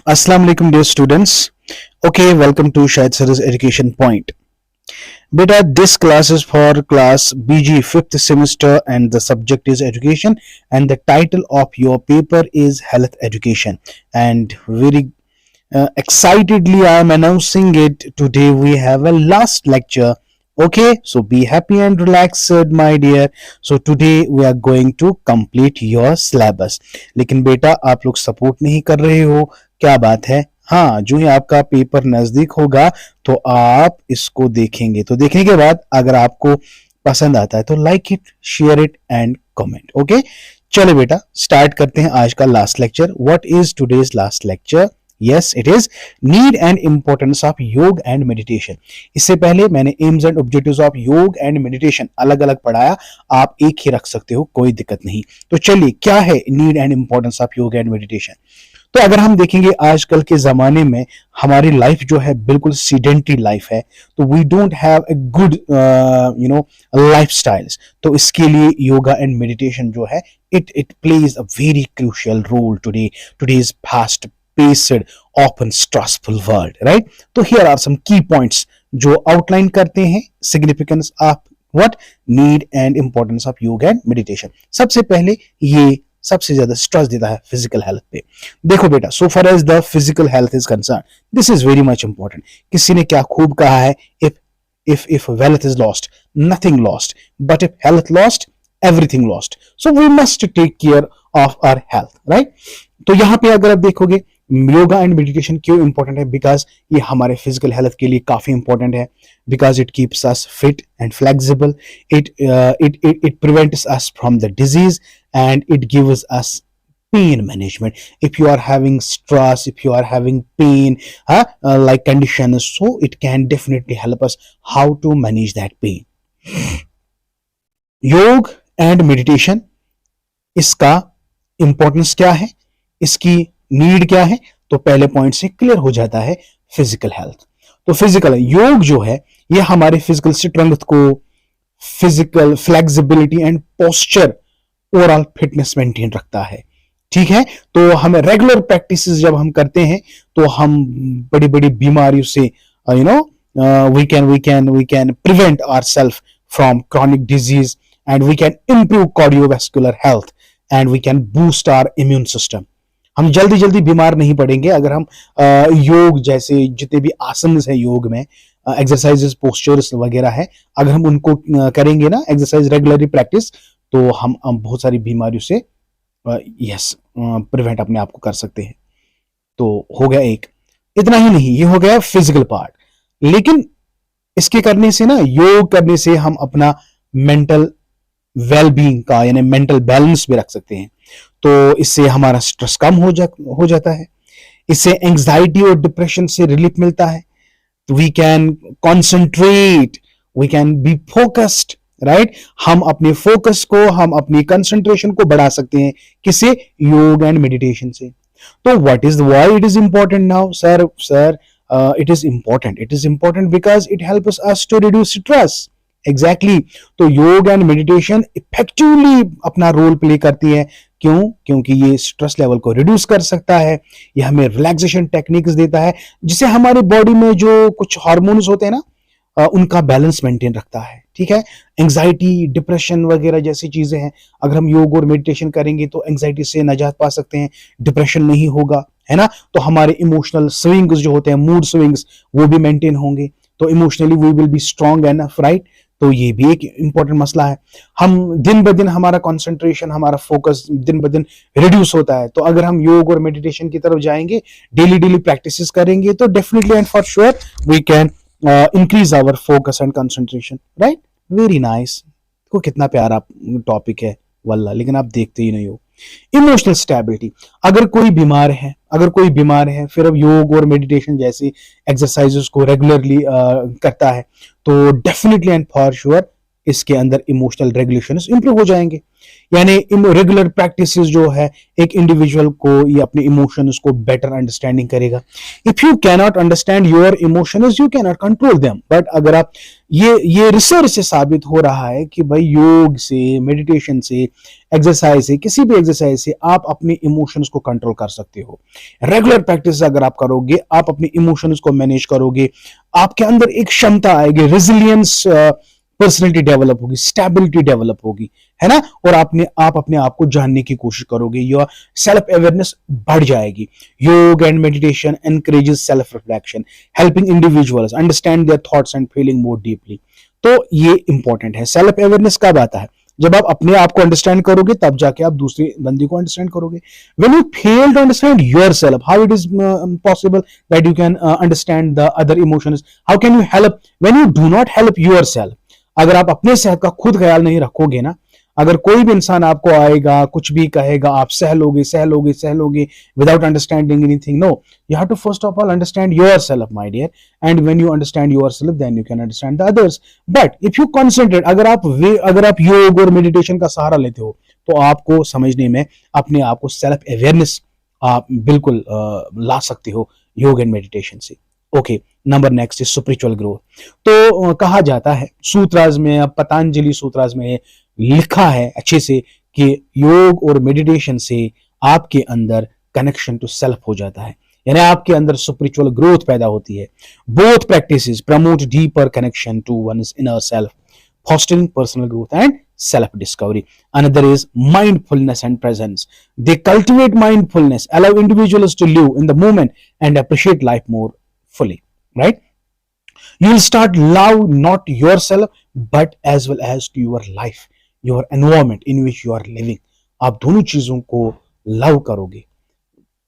Assalamu alaikum dear students. Okay, welcome to Shahid Sir's Education Point. Beta, this class is for class BG 5th semester and the subject is education and the title of your paper is health education. And very excitedly I am announcing it. Today we have a last lecture. Okay, so be happy and relaxed my dear. So today we are going to complete your syllabus. लेकिन बेटा आप लोग support नहीं कर रहे हो, क्या बात है? हाँ, जो ही आपका पेपर नजदीक होगा तो आप इसको देखेंगे, तो देखने के बाद अगर आपको पसंद आता है तो like it, share it and comment. Okay, चलो बेटा स्टार्ट करते हैं आज का last lecture. What is today's last lecture? Yes, it is need and importance of योग एंड मेडिटेशन. इससे पहले मैंने एम्स एंड ऑब्जेक्टिव्स ऑफ योग एंड मेडिटेशन अलग अलग पढ़ाया, आप एक ही रख सकते हो, कोई दिक्कत नहीं. तो चलिए, क्या है नीड एंड इंपॉर्टेंस ऑफ योग एंड मेडिटेशन? तो अगर हम देखेंगे आजकल के जमाने में हमारी लाइफ जो है बिल्कुल सीडेंटरी लाइफ है, तो we don't have a good lifestyles. तो इसके लिए योगा एंड मेडिटेशन जो है it plays a very crucial role today's fast paced often stressful world, right? तो here are some key points जो आउटलाइन करते हैं significance of what need and importance of yoga and meditation. सबसे पहले ये सबसे ज्यादा स्ट्रेस देता है फिजिकल हेल्थ पे. देखो बेटा, so far as the physical health is concern, this is very much important. किसी ने क्या खूब कहा है, if wealth is lost, nothing lost, but if health lost, everything lost. So we must take care of our health, right? तो यहां पे अगर आप देखोगे योगा एंड मेडिटेशन क्यों इंपॉर्टेंट है, बिकॉज ये हमारे फिजिकल हेल्थ के लिए काफी इंपॉर्टेंट है, because it keeps us fit and flexible, it prevents us from the disease and it gives us pain management. If you are having stress, if you are having pain like conditions, so it can definitely help us how to manage that pain. योग and meditation, इसका importance क्या है, इसकी need क्या है, तो पहले point से क्लियर हो जाता है फिजिकल हेल्थ. तो फिजिकल योग जो है ये हमारे फिजिकल स्ट्रेंथ को, physical flexibility and posture, overall fitness maintain रखता है. ठीक है, तो हमें रेगुलर प्रैक्टिस जब हम करते हैं तो हम बड़ी बड़ी बीमारियों से we can prevent ourselves from chronic disease and we can improve cardiovascular health and we can boost our immune system. हम जल्दी जल्दी बीमार नहीं पड़ेंगे अगर हम योग जैसे जितने भी आसन हैं योग में, एक्सरसाइजेस, पोस्चर्स वगैरह है, अगर हम उनको करेंगे ना एक्सरसाइज रेगुलरली प्रैक्टिस, तो हम बहुत सारी बीमारियों से प्रिवेंट अपने आप को कर सकते हैं. तो हो गया एक. इतना ही नहीं, ये हो गया फिजिकल पार्ट, लेकिन इसके करने से ना, योग करने से हम अपना मेंटल वेलबींग का यानी मेंटल बैलेंस भी रख सकते हैं. तो इससे हमारा स्ट्रेस कम हो जाता है, इससे एंजाइटी और डिप्रेशन से रिलीफ मिलता है. We can concentrate, we can be focused, right? हम अपने फोकस को, हम अपनी कंसंट्रेशन को बढ़ा सकते हैं, किससे? योग एंड मेडिटेशन से. तो what is why it is important now sir? It is important because it helps us to reduce stress. Exactly. तो योग एंड मेडिटेशन इफेक्टिवली अपना रोल प्ले करती है. क्यों? क्योंकि ये स्ट्रेस लेवल को रिड्यूस कर सकता है, ये हमें रिलैक्सेशन टेक्निक्स देता है, जिससे हमारे बॉडी में जो कुछ हार्मोन्स होते हैं ना, उनका बैलेंस मेंटेन रखता है. ठीक है, एंजाइटी, डिप्रेशन वगैरह जैसी चीजें हैं, अगर हम योग और मेडिटेशन करेंगे तो एंजाइटी से निजात पा सकते हैं, डिप्रेशन नहीं होगा, है ना? तो हमारे इमोशनल स्विंग्स जो होते हैं, मूड स्विंग्स, वो भी मेंटेन होंगे, तो emotionally we will be strong enough, right? तो ये भी एक इंपॉर्टेंट मसला है. हम दिन ब दिन हमारा कंसंट्रेशन, हमारा फोकस दिन ब दिन रिड्यूस होता है. तो अगर हम योग और मेडिटेशन की तरफ जाएंगे, डेली प्रैक्टिसेस करेंगे, तो definitely and for sure we can increase our focus and concentration, right? Very nice. को कितना प्यारा टॉपिक है वल्ला, लेकिन आप देखते ही नहीं हो. इमोशनल स्टेबिलिटी, अगर कोई बीमार है फिर अब योग और मेडिटेशन जैसी एक्सरसाइजेस को रेगुलरली करता है, तो डेफिनेटली एंड फॉर श्योर इसके अंदर इमोशनल रेगुलेशन इंप्रूव हो जाएंगे। यानी रेगुलर प्रैक्टिसेस जो है एक इंडिविजुअल को ये अपने इमोशंस को बेटर अंडरस्टैंडिंग करेगा। If you cannot understand your emotions you cannot control them. But अगर आप ये रिसर्च से साबित हो रहा है कि भाई योग से, मेडिटेशन से, एक्सरसाइज से, किसी भी एक्सरसाइज से आप अपने इमोशंस को कंट्रोल कर सकते हो। रेगुलर प्रैक्टिस अगर आप करोगे, आप अपने इमोशंस को मैनेज करोगे, आपके अंदर एक क्षमता आएगी, रेजिलियंस पर्सनैलिटी डेवलप होगी, स्टेबिलिटी डेवलप होगी, है ना। और आप अपने आप को जानने की कोशिश करोगे, योर सेल्फ अवेयरनेस बढ़ जाएगी। योग and meditation encourages self reflection, helping individuals understand their thoughts and feeling more deeply. तो ये इंपॉर्टेंट है। सेल्फ अवेयरनेस कब आता है? जब आप अपने आप को अंडरस्टैंड करोगे, तब जाके आप दूसरे बंदे को अंडरस्टैंड करोगे। When you fail to understand yourself, how it is possible that you can understand the other emotions? How can you help when you do not help yourself? अगर आप अपने सेहत का खुद ख्याल नहीं रखोगे ना, अगर कोई भी इंसान आपको आएगा, कुछ भी कहेगा, आप सह लोगे without understanding anything. No, you have to first of all understand yourself my dear, and when you understand yourself then you can understand the others. But if you concentrate, अगर आप योग और मेडिटेशन का सहारा लेते हो, तो आपको समझने में अपने आप को सेल्फ अवेयरनेस आप बिल्कुल ला सकते हो योग एंड मेडिटेशन से। Okay, number next is spiritual growth. तो कहा जाता है सूत्रास में, अब पतंजलि सूत्रास में लिखा है अच्छे से कि योग और मेडिटेशन से आपके अंदर कनेक्शन टू सेल्फ हो जाता है, यानी आपके अंदर स्पिरिचुअल ग्रोथ पैदा होती है। Both practices promote deeper connection to one's inner self, fostering personal growth and self-discovery. Another is mindfulness and presence. They cultivate mindfulness, allow individuals to live in the moment and appreciate life more fully, right? You will start love not yourself but as well as to your life, your environment in which you are living. आप दोनों चीजों को love करोगे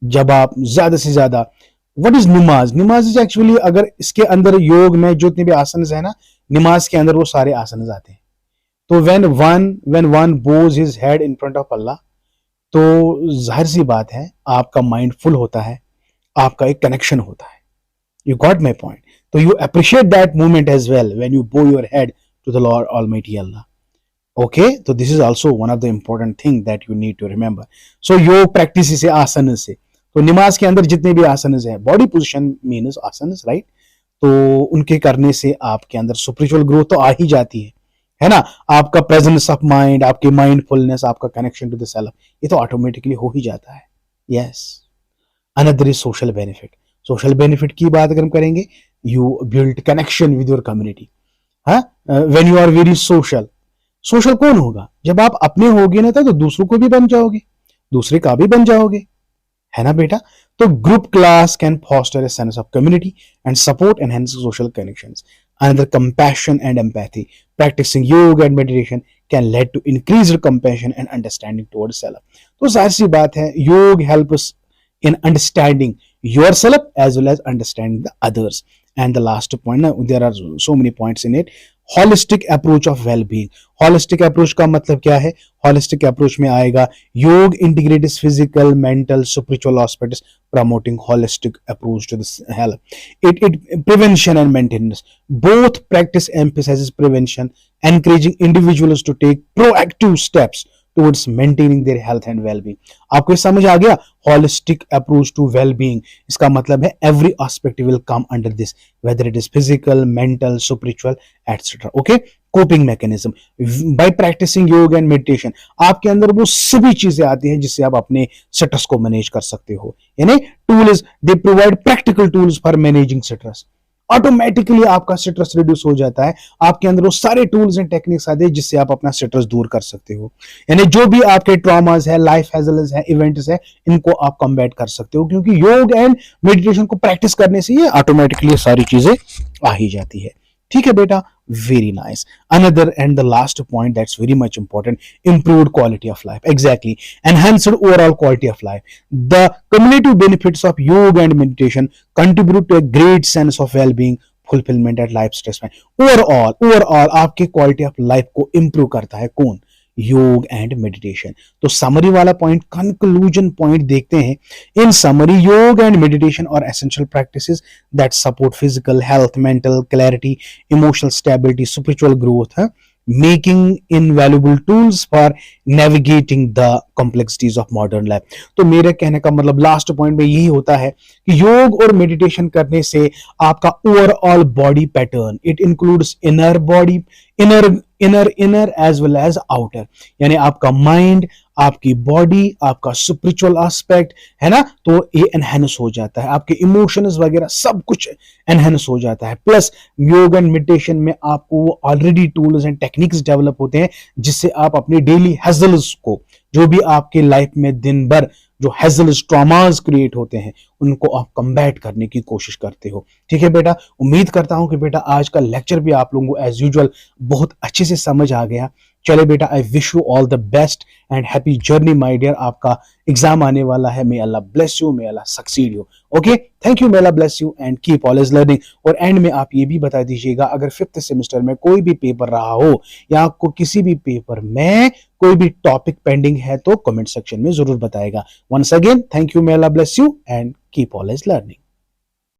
जब आप ज्यादा से ज्यादा। व्हाट इज नमाज? नमाज इज एक्चुअली, अगर इसके अंदर योग में जितने भी आसन है ना, नमाज के अंदर वो सारे आसन आते हैं। तो when one bows his head in front of Allah, तो जाहिर सी बात है आपका माइंड फुल होता है, आपका एक कनेक्शन होता है। You got my point? So you appreciate that moment as well when you bow your head to the Lord Almighty Allah. Okay, so this is also one of the important thing that you need to remember. So योग practice से, आसन से, तो नमाज के अंदर जितने भी आसन है, बॉडी पोजिशन मीन्स आसन, राइट? तो उनके करने से आपके अंदर स्पिरिचुअल ग्रोथ तो आ ही जाती है ना। आपका प्रेजेंस ऑफ माइंड, आपके माइंडफुलनेस, आपका कनेक्शन टू द सेल्फ, ये तो ऑटोमेटिकली हो ही जाता है। Yes, another is social benefit. Social benefit की बात अगर हम करेंगे, you build connection with your community. हाँ, when you are very social, social कौन होगा? जब आप अपने होगे ना, तो दूसरों को भी बन जाओगे, दूसरे का भी बन जाओगे, है ना बेटा। तो group class can foster a sense of community and support enhance social connections. Another, compassion and empathy. Practicing yoga and meditation can lead to increased compassion and understanding towards self. तो जाहिर सी बात है, योग help us in understanding yourself as well as understanding the others. And the last point, now there are so many points in it. Holistic approach of well-being. Holistic approach का मतलब क्या है? Holistic approach में आएगा योग integrates physical, mental, spiritual aspects, promoting holistic approach to this health. It prevention and maintenance. Both practice emphasizes prevention, encouraging individuals to take proactive steps towards maintaining their health and well-being. आपको समझ आ गया? Holistic approach to well-being, इसका मतलब है every aspect will come under this, whether it is physical, mental, spiritual, etc. Okay? Coping mechanism. By practicing yoga and meditation, आपके अंदर वो सभी चीजें आती हैं जिससे आप अपने स्ट्रेस को मैनेज कर सकते हो। यानी tools, they provide practical tools for managing stress. Automatically आपका स्ट्रेस रिड्यूस हो जाता है। आपके अंदर वो सारे टूल्स एंड टेक्निक्स आते हैं जिससे आप अपना स्ट्रेस दूर कर सकते हो। यानी जो भी आपके ट्रॉमास है, लाइफ हैजल्स है, इवेंट्स है, इनको आप कॉम्बैट कर सकते हो, क्योंकि योग एंड मेडिटेशन को प्रैक्टिस करने से ये ऑटोमेटिकली सारी चीजें आ ही जाती है। ठीक है बेटा, very nice. Another and the last point that's very much important, improved quality of life. Exactly, enhanced overall quality of life. The cumulative benefits of yoga and meditation contribute to a great sense of well-being, fulfillment and life stress में overall आपके quality of life को improve करता है कौन? योग and meditation. तो summary वाला point, conclusion point देखते हैं। इन समरी, योग एंड मेडिटेशन और essential practices that support physical health, mental clarity, emotional stability, spiritual growth, making invaluable tools for navigating the complexities of modern life. तो मेरे कहने का मतलब लास्ट पॉइंट में यही होता है कि योग और मेडिटेशन करने से आपका overall body pattern, it includes inner body, inner as well as outer, यानी आपका माइंड, आपकी बॉडी, आपका स्पिरिचुअल एस्पेक्ट है ना, तो ये एनहेंस हो जाता है, आपके इमोशंस वगैरह सब कुछ एनहेंस हो जाता है। प्लस योग एंड मेडिटेशन में आपको already tools and techniques develop होते हैं जिससे आप अपनी डेली हैजल्स को, जो भी आपके लाइफ में दिन भर जो हैजल्स ट्रॉमास क्रिएट होते हैं, उनको आप कम्बैट करने की कोशिश करते हो। ठीक है बेटा, उम्मीद करता हूं कि बेटा आज का लेक्चर भी आप लोगों को एज यूजुअल बहुत अच्छे से समझ आ गया। चले बेटा, I wish you all the best and happy journey my dear. आपका एग्जाम आने वाला है, may Allah bless you, may Allah succeed you. Okay, thank you, may Allah bless you and keep always learning. और एंड में आप ये भी बता दीजिएगा, अगर 5th सेमेस्टर में कोई भी पेपर रहा हो या आपको किसी भी पेपर में कोई भी टॉपिक पेंडिंग है तो कमेंट सेक्शन में जरूर बताएगा। Once again thank you, may Allah bless you and keep always learning.